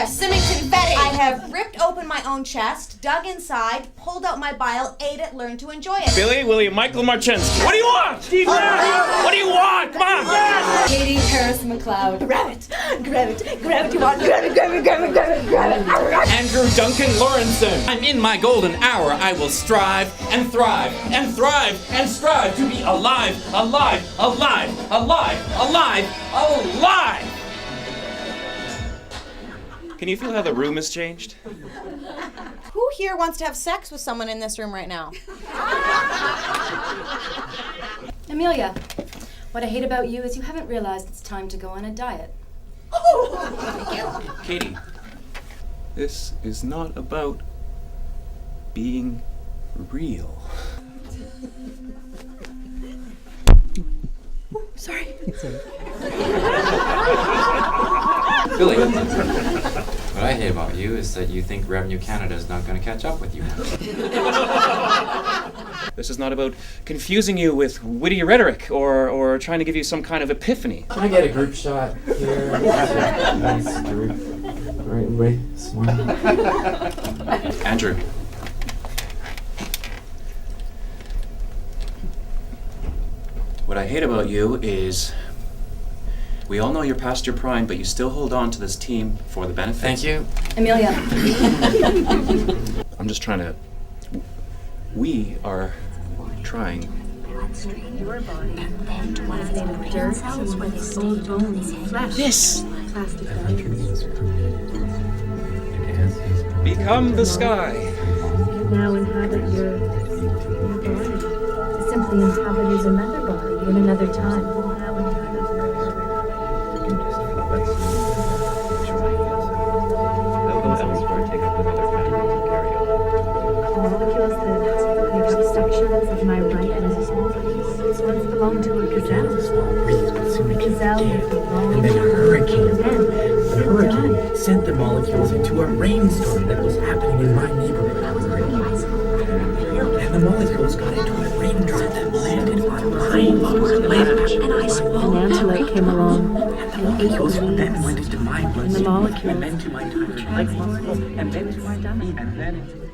Symington Betty! I have ripped open my own chest, dug inside, pulled out my bile, ate it, learned to enjoy it. Billy, William, Michael Marchensky. What do you want? Steve Nash! What do you want? Come on! Katie Harris McLeod. Grab it! Grab it! Grab it! You want? Grab it! Grab it! Grab it! Grab it! Grab it! Andrew Duncan Lawrenson. I'm in my golden hour. I will strive and thrive and thrive and strive to be alive, alive, alive, alive, alive, alive. Can you feel how the room has changed? Who here wants to have sex with someone in this room right now? Amelia, what I hate about you is you haven't realized it's time to go on a diet. Katie, this is not about being real. Sorry. Billy, what I hate about you is that you think Revenue Canada is not going to catch up with you. This is not about confusing you with witty rhetoric or trying to give you some kind of epiphany. Can I get a group shot here? Nice group. All right, everybody, smile. Andrew. What I hate about you is we all know you're past your prime, but you still hold on to this team for the benefit. Thank you. Amelia. I'm just trying to... We are trying. This! Become the sky. Now inhabit your body. Simply inhabit another body in another time. Now inhabit molecules that make up sections of my right once belonged to a gazelle. A gazelle with a long And then a hurricane. And then The hurricane sent the molecules into a rainstorm that was happening in my neighborhood. And the molecules got into a raindrop that landed on my lamp. An antelope came along And the molecules then went into my bloodstream. molecules And then to my thyroid. And then to my tummy. And then into